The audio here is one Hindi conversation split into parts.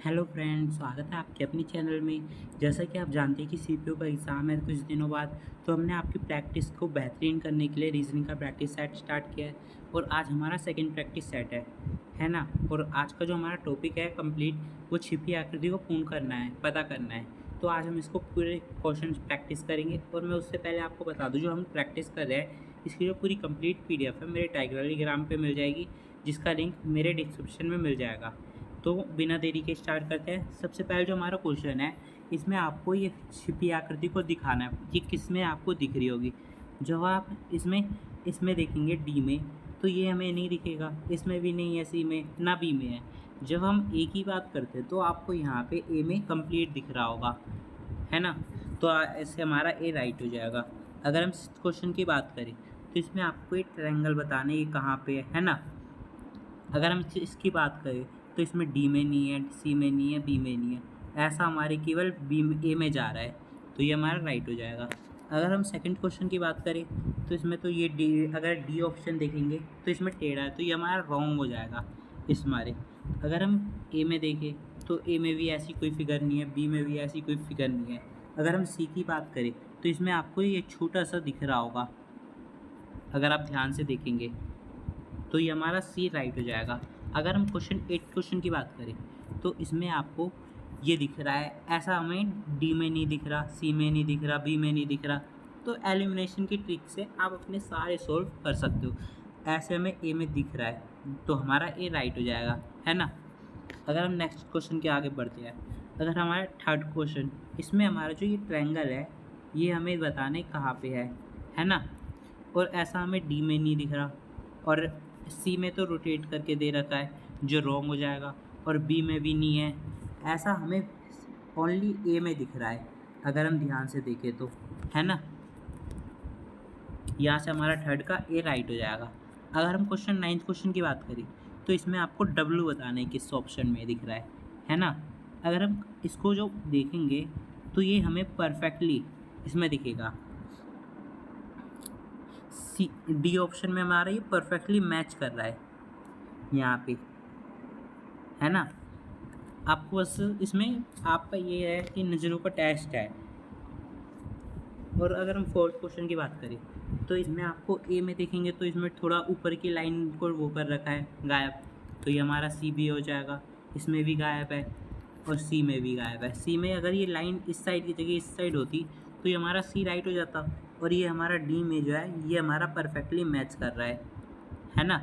हेलो फ्रेंड्स, स्वागत है आपके अपने चैनल में। जैसा कि आप जानते हैं कि सीपीयू का एग्ज़ाम है कुछ दिनों बाद, तो हमने आपकी प्रैक्टिस को बेहतरीन करने के लिए रीजनिंग का प्रैक्टिस सेट स्टार्ट किया है और आज हमारा सेकंड प्रैक्टिस सेट है ना। और आज का जो हमारा टॉपिक है कंप्लीट, वो छिपी आकृति को पूर्ण करना है, पता करना है। तो आज हम इसको पूरे क्वेश्चन प्रैक्टिस करेंगे और मैं उससे पहले आपको बता दूँ, जो हम प्रैक्टिस कर रहे हैं इसकी जो पूरी कंप्लीट पीडीएफ है मेरे टेलीग्राम पे मिल जाएगी, जिसका लिंक मेरे डिस्क्रिप्शन में मिल जाएगा। तो बिना देरी के स्टार्ट करते हैं। सबसे पहले जो हमारा क्वेश्चन है, इसमें आपको ये छिपी आकृति को दिखाना है कि किस में आपको दिख रही होगी। जब आप इसमें देखेंगे डी में, तो ये हमें नहीं दिखेगा, इसमें भी नहीं है, सी में ना, बी में है। जब हम ए की बात करते हैं तो आपको यहाँ पे ए में कंप्लीट दिख रहा होगा, है ना। तो ऐसे हमारा ए राइट हो जाएगा। अगर हम क्वेश्चन की बात करें तो इसमें आपको एक ट्रायंगल बताना है, ये कहाँ पे है ना। अगर हम इसकी बात करें तो इसमें डी में नहीं है, सी में नहीं है, बी में नहीं है, ऐसा हमारे केवल बी में, ए में जा रहा है, तो ये हमारा राइट हो जाएगा। अगर हम सेकंड क्वेश्चन की बात करें तो इसमें तो ये डी, अगर डी ऑप्शन देखेंगे तो इसमें टेढ़ा है, तो ये हमारा रॉन्ग हो जाएगा इस हमारे। अगर हम ए में देखें तो ए में भी ऐसी कोई फिगर नहीं है, बी में भी ऐसी कोई फिगर नहीं है। अगर हम सी की बात करें तो इसमें आपको ये छोटा सा दिख रहा होगा, अगर आप ध्यान से देखेंगे तो ये हमारा सी राइट हो जाएगा। अगर हम क्वेश्चन की बात करें तो इसमें आपको ये दिख रहा है, ऐसा हमें डी में नहीं दिख रहा, सी में नहीं दिख रहा, बी में नहीं दिख रहा। तो एलिमिनेशन की ट्रिक से आप अपने सारे सोल्व कर सकते हो। ऐसे हमें ए में दिख रहा है, तो हमारा ए राइट हो जाएगा, है ना। अगर हम नेक्स्ट क्वेश्चन के आगे बढ़ते हैं, अगर हमारा थर्ड क्वेश्चन, इसमें हमारा जो ये ट्रायंगल है ये हमें बताने कहाँ पे है ना। और ऐसा हमें डी में नहीं दिख रहा, और सी में तो रोटेट करके दे रखा है, जो रॉन्ग हो जाएगा, और बी में भी नहीं है। ऐसा हमें ओनली ए में दिख रहा है, अगर हम ध्यान से देखें तो, है ना। यहाँ से हमारा थर्ड का ए राइट हो जाएगा। अगर हम नाइन्थ क्वेश्चन की बात करें तो इसमें आपको डब्ल्यू बताना है किस ऑप्शन में दिख रहा है ना। अगर हम इसको जो देखेंगे तो ये हमें परफेक्टली इसमें दिखेगा, सी डी ऑप्शन में हमारा ये परफेक्टली मैच कर रहा है यहाँ पे, है ना। आपको बस इसमें आपका ये है कि नज़रों का टेस्ट है। और अगर हम फोर्थ क्वेश्चन की बात करें तो इसमें आपको ए में देखेंगे तो इसमें थोड़ा ऊपर की लाइन को वो कर रखा है गायब, तो ये हमारा सी भी हो जाएगा। इसमें भी गायब है और सी में भी गायब है। सी में अगर ये लाइन इस साइड की जगह इस साइड होती तो ये हमारा सी राइट हो जाता, और ये हमारा डी में जो है ये हमारा परफेक्टली मैच कर रहा है ना।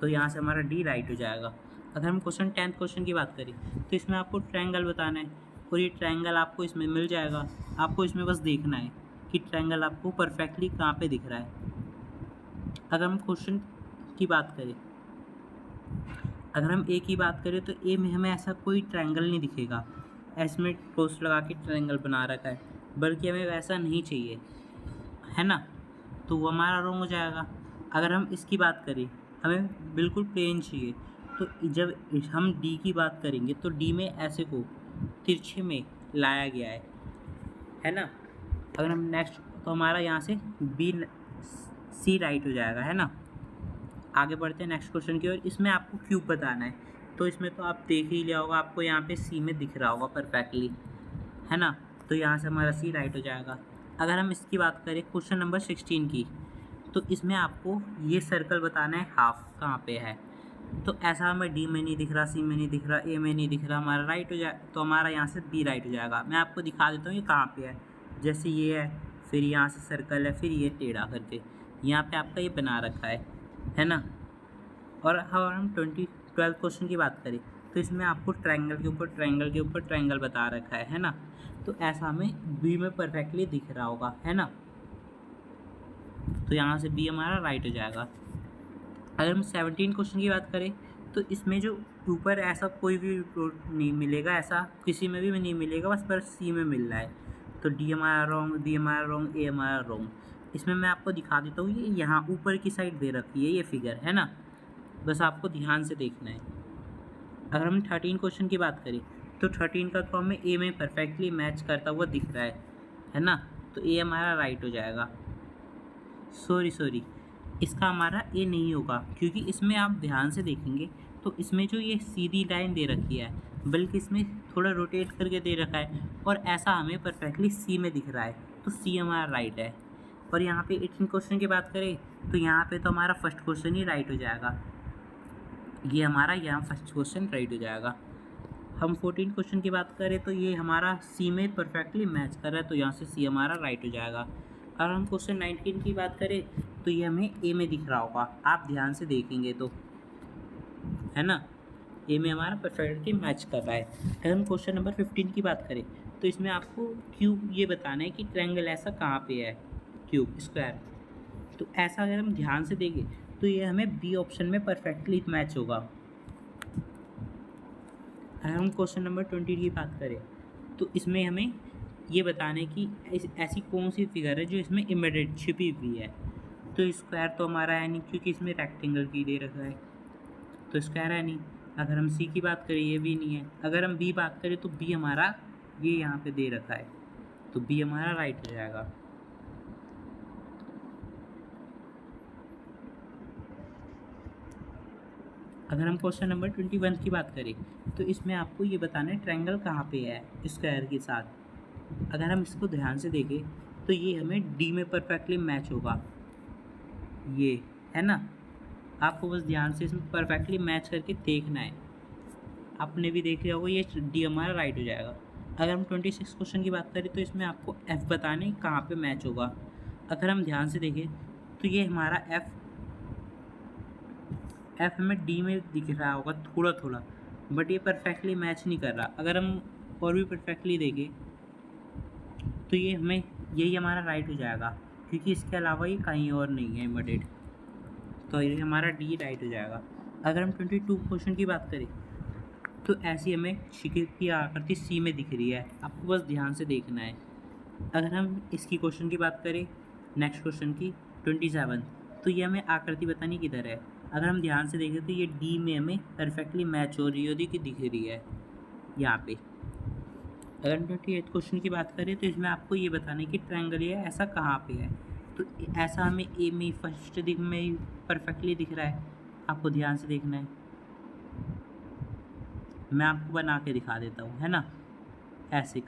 तो यहाँ से हमारा डी राइट हो जाएगा। अगर हम टेंथ क्वेश्चन की बात करें तो इसमें आपको ट्रायंगल बताना है, और ये ट्रायंगल आपको इसमें मिल जाएगा। आपको इसमें बस देखना है कि ट्रायंगल आपको परफेक्टली कहाँ पे दिख रहा है। अगर हम क्वेश्चन की बात करें, अगर हम ए की बात करें तो ए में हमें ऐसा कोई ट्रायंगल नहीं दिखेगा, इसमें क्रॉस लगा के ट्रायंगल बना रखा है, बल्कि हमें वैसा नहीं चाहिए, है ना। तो वो हमारा रॉन्ग हो जाएगा। अगर हम इसकी बात करें, हमें बिल्कुल प्लेन चाहिए, तो जब हम डी की बात करेंगे तो डी में ऐसे को तिरछे में लाया गया है ना। अगर हम नेक्स्ट, तो हमारा यहाँ से बी सी राइट हो जाएगा, है ना। आगे बढ़ते हैं नेक्स्ट क्वेश्चन की ओर। इसमें आपको क्यूब बताना है, तो इसमें तो आप देख ही लिया होगा, आपको यहाँ पे सी में दिख रहा होगा परफेक्टली, है ना। तो यहाँ से हमारा सी राइट हो जाएगा। अगर हम इसकी बात करें क्वेश्चन नंबर 16 की, तो इसमें आपको ये सर्कल बताना है हाफ कहाँ पे है। तो ऐसा हमें डी में नहीं दिख रहा, सी में नहीं दिख रहा, ए में नहीं दिख रहा, हमारा राइट हो जाए, तो हमारा यहाँ से बी राइट हो जाएगा। मैं आपको दिखा देता हूँ ये कहाँ पे है। जैसे ये है, फिर यहाँ से सर्कल है, फिर ये टेढ़ा करके यहाँ पे आपका ये बना रखा है ना। और हम 12th क्वेश्चन की बात करें तो इसमें आपको ट्रायंगल के ऊपर ट्रायंगल के ऊपर ट्रायंगल बता रखा है ना। तो ऐसा हमें बी में परफेक्टली दिख रहा होगा, है ना। तो यहाँ से बी हमारा राइट हो जाएगा। अगर हम 17 क्वेश्चन की बात करें तो इसमें जो ऊपर ऐसा कोई भी नहीं मिलेगा, ऐसा किसी में भी नहीं मिलेगा, बस पर सी में मिल रहा है। तो डी हमारा रॉन्ग, बी हमारा रॉन्ग, ए हमारा रॉन्ग। इसमें मैं आपको दिखा देता हूँ, ये यहाँ ऊपर की साइड दे रखी है ये फिगर, है ना। बस आपको ध्यान से देखना है। अगर हम 13 क्वेश्चन की बात करें तो 13 का तो हमें ए में परफेक्टली मैच करता हुआ दिख रहा है ना। तो ए हमारा राइट हो जाएगा। सॉरी, इसका हमारा ए नहीं होगा, क्योंकि इसमें आप ध्यान से देखेंगे तो इसमें जो ये सीधी लाइन दे रखी है बल्कि इसमें थोड़ा रोटेट करके दे रखा है, और ऐसा हमें परफेक्टली सी में दिख रहा है, तो सी हमारा राइट है। और यहाँ पे 18 क्वेश्चन की बात करें तो यहाँ पे तो हमारा फर्स्ट क्वेश्चन ही राइट हो जाएगा, ये हमारा यहाँ फर्स्ट क्वेश्चन राइट हो जाएगा। हम 14 क्वेश्चन की बात करें तो ये हमारा सी में परफेक्टली मैच कर रहा है, तो यहाँ से सी हमारा राइट हो जाएगा। अगर हम क्वेश्चन 19 की बात करें तो ये हमें ए में दिख रहा होगा, आप ध्यान से देखेंगे तो, है ना, ए में हमारा परफेक्टली मैच कर रहा है। अगर हम क्वेश्चन नंबर 15 की बात करें तो इसमें आपको क्यूब ये बताना है कि ट्रायंगल ऐसा कहाँ पे है, क्यूब स्क्वायर। तो ऐसा अगर हम ध्यान से देखें तो ये हमें बी ऑप्शन में परफेक्टली मैच होगा। अगर हम क्वेश्चन नंबर 20 की बात करें तो इसमें हमें ये बताना है कि ऐसी कौन सी फिगर है जो इसमें इमिडेट छिपी हुई है। तो स्क्वायर तो हमारा है नहीं, क्योंकि इसमें रेक्टेंगल की दे रखा है, तो स्क्वायर है नहीं। अगर हम सी की बात करें ये भी नहीं है। अगर हम बी बात करें तो बी हमारा ये यहाँ पे दे रखा है, तो बी हमारा राइट हो जाएगा। अगर हम क्वेश्चन नंबर 21 की बात करें तो इसमें आपको ये बताना है ट्रायंगल कहाँ पे है स्क्वायर के साथ। अगर हम इसको ध्यान से देखें तो ये हमें डी में परफेक्टली मैच होगा, ये है ना। आपको बस ध्यान से इसमें परफेक्टली मैच करके देखना है, आपने भी देख लिया होगा, ये डी हमारा राइट हो जाएगा। अगर हम 26 क्वेश्चन की बात करें तो इसमें आपको एफ बताने कहाँ पे मैच होगा। अगर हम ध्यान से देखें तो ये हमारा एफ हमें डी में दिख रहा होगा थोड़ा थोड़ा, बट ये परफेक्टली मैच नहीं कर रहा। अगर हम और भी परफेक्टली देखें तो ये हमें यही हमारा राइट हो जाएगा, क्योंकि इसके अलावा ये कहीं और नहीं है इमिडेट, तो ये हमारा डी राइट हो जाएगा। अगर हम 22 क्वेश्चन की बात करें तो ऐसी हमें शिखर की आकृति सी में दिख रही है, आपको बस ध्यान से देखना है। अगर हम इसकी क्वेश्चन की बात करें नेक्स्ट क्वेश्चन की 27, तो ये हमें आकृति बतानी किधर है। अगर हम ध्यान से देखें तो ये डी में हमें परफेक्टली मैच हो रही होती कि दिख रही है यहाँ पे। अगर हम 28 क्वेश्चन की बात करें तो इसमें आपको ये बताना है कि ट्रायंगल ये ऐसा कहाँ पे है। तो ऐसा हमें ए में फर्स्ट दिख में परफेक्टली दिख रहा है, आपको ध्यान से देखना है, मैं आपको बना के दिखा देता हूँ, है ना। ऐसे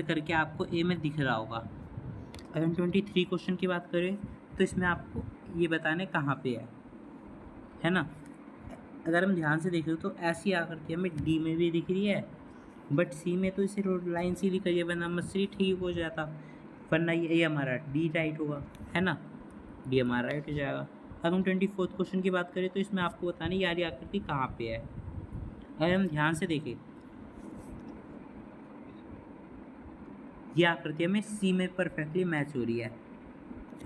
करके आपको ए में दिख रहा होगा। अगर हम 23 क्वेश्चन की बात करें तो इसमें आपको ये बताना है कहाँ पे है ना। अगर हम ध्यान से देखें तो ऐसी आकृति हमें डी में भी दिख रही है, बट सी में तो इसे लाइन सीधी करिए वरना मछली ठीक हो जाता, वरना ये हमारा डी राइट होगा, है ना, डी हमारा राइट हो जाएगा। अगर हम 24 क्वेश्चन की बात करें तो इसमें आपको बताना है यार ये आकृति कहाँ पे है। अगर हम ध्यान से देखें ये आकृति हमें सी में परफेक्टली मैच हो रही है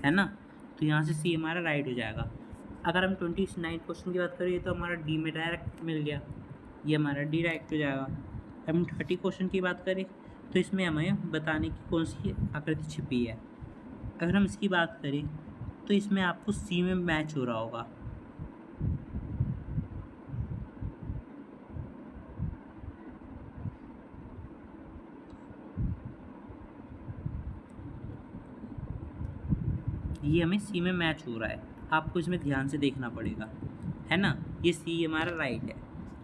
ना, तो यहाँ से सी हमारा राइट हो जाएगा। अगर हम 29 क्वेश्चन की बात करें तो हमारा डी में डायरेक्ट मिल गया, ये हमारा डी राइट हो जाएगा। हम 30 क्वेश्चन की बात करें तो इसमें हमें बताने की कौन सी आकृति छिपी है। अगर हम इसकी बात करें तो इसमें आपको सी में मैच हो रहा होगा, ये हमें सी में मैच हो रहा है, आपको इसमें ध्यान से देखना पड़ेगा, है ना, ये सी हमारा राइट है।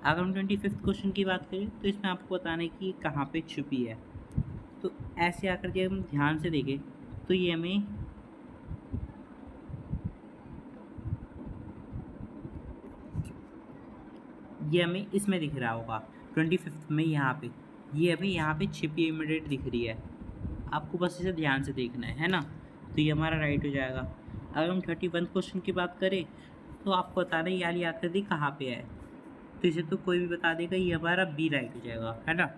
अगर हम 25 क्वेश्चन की बात करें तो इसमें आपको बताना है कि कहाँ पे छुपी है। तो ऐसे आकर के हम ध्यान से देखें तो ये हमें इसमें दिख रहा होगा 25 में, यहाँ पे ये हमें यहाँ पे छिपी इमिडिएट दिख रही है, आपको बस इसे ध्यान से देखना है ना, तो ये हमारा राइट हो जाएगा। अगर हम 31 क्वेश्चन की बात करें तो आपको बताना है यार ये आकृति कहाँ पे है, तो इसे तो कोई भी बता देगा, ये हमारा बी राइट हो जाएगा, है ना।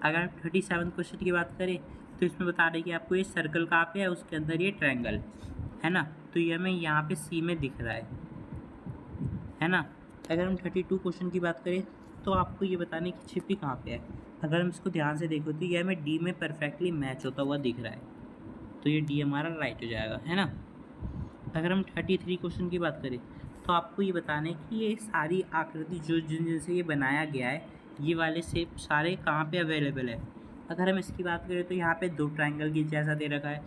अगर हम 37 क्वेश्चन की बात करें तो इसमें बता दें कि आपको ये सर्कल कहाँ पे है, उसके अंदर ये ट्रायंगल, है ना, तो ये हमें यहाँ पे सी में दिख रहा है ना। अगर हम 32 क्वेश्चन की बात करें तो आपको ये बताने की छिपी कहाँ पे है। अगर हम इसको ध्यान से देखो तो ये हमें डी में परफेक्टली मैच होता हुआ दिख रहा है, तो ये डी हमारा राइट हो जाएगा, है ना। अगर हम 33 क्वेश्चन की बात करें तो आपको ये बताना है कि ये सारी आकृति जो जिनसे ये बनाया गया है ये वाले शेप सारे कहाँ पे अवेलेबल है। अगर हम इसकी बात करें तो यहाँ पे दो ट्रायंगल की जैसा दे रखा है,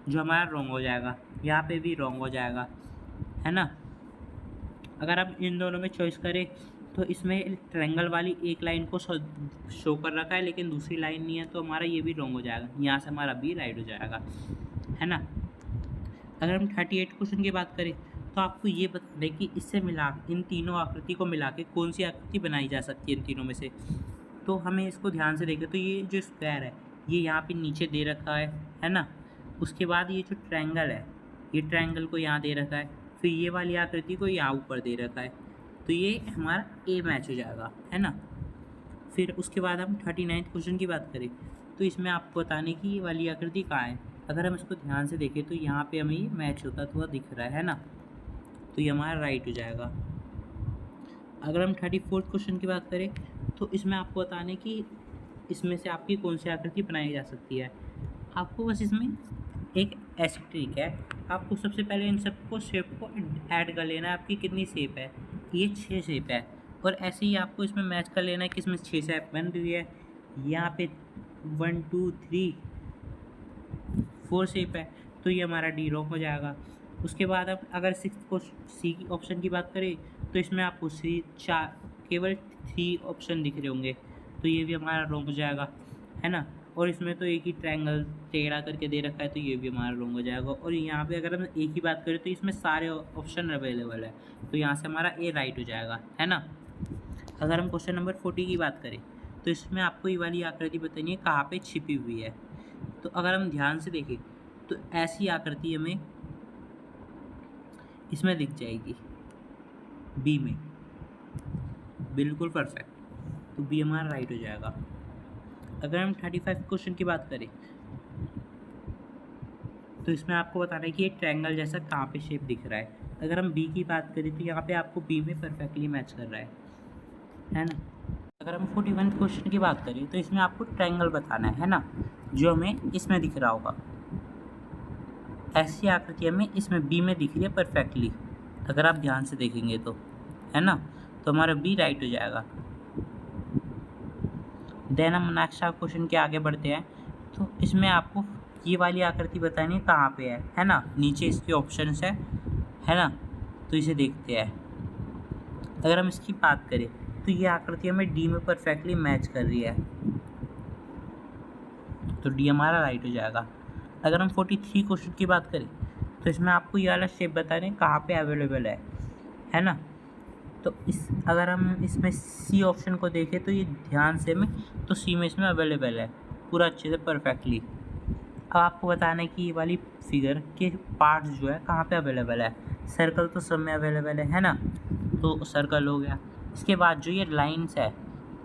जो हमारा रॉन्ग हो जाएगा, यहाँ पे भी रॉन्ग हो जाएगा, है ना। अगर आप इन दोनों में चॉइस करें तो इसमें ट्रायंगल वाली एक लाइन को शो कर रखा है लेकिन दूसरी लाइन नहीं है, तो हमारा ये भी रॉन्ग हो जाएगा। यहाँ से हमारा बी राइट हो जाएगा, है ना। अगर हम 38 क्वेश्चन की बात करें तो आपको ये बता दें कि इससे मिला इन तीनों आकृति को मिला के कौन सी आकृति बनाई जा सकती है इन तीनों में से। तो हमें इसको ध्यान से देखें तो ये जो स्क्वायर है ये यहाँ पे नीचे दे रखा है ना। उसके बाद ये जो ट्रायंगल है ये ट्रायंगल को यहाँ दे रखा है, फिर ये वाली आकृति को यहाँ ऊपर दे रखा है, तो ये हमारा ए मैच हो जाएगा, है ना। फिर उसके बाद हम 39 क्वेश्चन की बात करें तो इसमें आपको बताने की ये वाली आकृति कहाँ है। अगर हम इसको ध्यान से देखें तो यहाँ पे हमें ये मैच होता हुआ दिख रहा है ना, तो ये हमारा राइट हो जाएगा। अगर हम 34 क्वेश्चन की बात करें तो इसमें आपको बताने की इसमें से आपकी कौन सी आकृति बनाई जा सकती है। आपको बस इसमें एक ऐसी ट्रिक है, आपको सबसे पहले इन सबको शेप को ऐड कर लेना है। आपकी कितनी शेप है, ये 6 शेप है, और ऐसे ही आपको इसमें मैच कर लेना है कि इसमें 6 शेप बन रही है। यहाँ पे 1 2 3 4 शेप है, तो ये हमारा डी रॉन्ग हो जाएगा। उसके बाद अब अगर 6 सी ऑप्शन की बात करें तो इसमें आपको केवल 3 ऑप्शन दिख रहे होंगे, तो ये भी हमारा रॉन्ग हो जाएगा, है ना। और इसमें तो एक ही ट्रायंगल टेढ़ा करके दे रखा है, तो ये भी हमारा रॉन्ग हो जाएगा। और यहाँ पे अगर हम एक ही बात करें तो इसमें सारे ऑप्शन अवेलेबल है, तो यहाँ से हमारा ए राइट हो जाएगा, है ना। अगर हम क्वेश्चन नंबर 40 की बात करें तो इसमें आपको ये वाली आकृति बतानी है कहाँ पे छिपी हुई है। तो अगर हम ध्यान से देखें तो ऐसी आकृति हमें इसमें दिख जाएगी, बी में, बिल्कुल परफेक्ट, तो बी हमारा राइट हो जाएगा। अगर हम 35 क्वेश्चन की बात करें तो इसमें आपको बताना है कि ये ट्रायंगल जैसा कहाँ पे शेप दिख रहा है। अगर हम बी की बात करें तो यहाँ पे आपको बी में परफेक्टली मैच कर रहा है ना। अगर हम 41 क्वेश्चन की बात करें तो इसमें आपको ट्रायंगल बताना है ना, जो हमें इसमें दिख रहा होगा। ऐसी आकृति हमें इसमें बी में दिख रही है परफेक्टली, अगर आप ध्यान से देखेंगे तो, है ना, तो हमारा बी राइट हो जाएगा। देन हम नेक्स्ट क्वेश्चन के आगे बढ़ते हैं। तो इसमें आपको ये वाली आकृति बतानी है कहाँ पे है ना। नीचे इसके ऑप्शंस है ना, तो इसे देखते हैं। अगर हम इसकी बात करें तो ये आकृति हमें डी में परफेक्टली मैच कर रही है, तो डी हमारा राइट हो जाएगा। अगर हम 43 क्वेश्चन की बात करें तो इसमें आपको ये वाला शेप बताने कहाँ पे अवेलेबल है ना। तो अगर हम इसमें सी ऑप्शन को देखें तो ये ध्यान से में तो सी में इसमें अवेलेबल है पूरा अच्छे से परफेक्टली। अब आपको बताना है कि ये वाली फिगर के पार्ट्स जो है कहाँ पे अवेलेबल है। सर्कल तो सब में अवेलेबल है ना, तो सर्कल हो गया। इसके बाद जो ये लाइन्स है,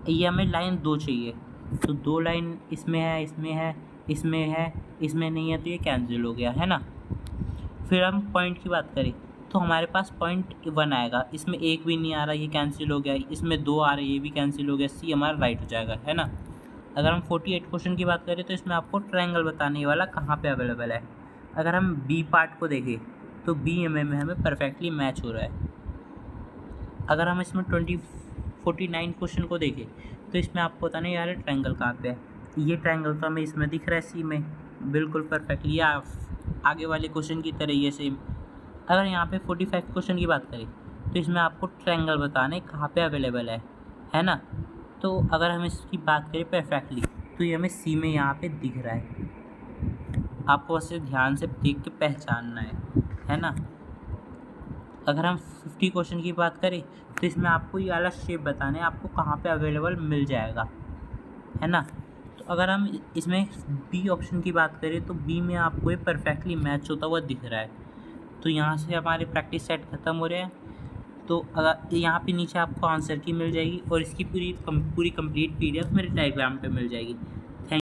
ये हमें लाइन 2 चाहिए, तो 2 लाइन इसमें है, इसमें है, इसमें है, इसमें नहीं है, तो ये कैंसिल हो गया, है ना। फिर हम पॉइंट की बात करें तो हमारे पास पॉइंट 1 आएगा, इसमें एक भी नहीं आ रहा, ये कैंसिल हो गया। इसमें 2 आ रहे, ये भी कैंसिल हो गया, सी हमारा राइट हो जाएगा, है ना। अगर हम 48 क्वेश्चन की बात करें तो इसमें आपको ट्रायंगल बताने वाला कहाँ पे अवेलेबल है। अगर हम बी पार्ट को देखें तो बी में हमें परफेक्टली मैच हो रहा है। अगर हम इसमें 49 क्वेश्चन को देखें तो इसमें आपको बताना है यार ट्रायंगल कहाँ पे है। ये ट्रायंगल तो हमें इसमें दिख रहा है सी में, बिल्कुल परफेक्टली, या आगे वाले क्वेश्चन की तरह ये सेम। अगर यहाँ पे 45 क्वेश्चन की बात करें तो इसमें आपको ट्रायंगल बताने कहाँ पे अवेलेबल है ना। तो अगर हम इसकी बात करें परफेक्टली तो ये हमें सी में यहाँ पे दिख रहा है, आपको उसे ध्यान से देख के पहचानना है ना। अगर हम 50 क्वेश्चन की बात करें तो इसमें आपको ये वाला शेप बताना है आपको कहाँ पे अवेलेबल मिल जाएगा, है ना। तो अगर हम इसमें बी ऑप्शन की बात करें तो बी में आपको ये परफेक्टली मैच होता हुआ दिख रहा है, तो यहाँ से हमारे प्रैक्टिस सेट ख़त्म हो रहे हैं। तो अगर यहाँ पे नीचे आपको आंसर की मिल जाएगी और इसकी पूरी कंप्लीट PDF मेरे टेलीग्राम पे मिल जाएगी।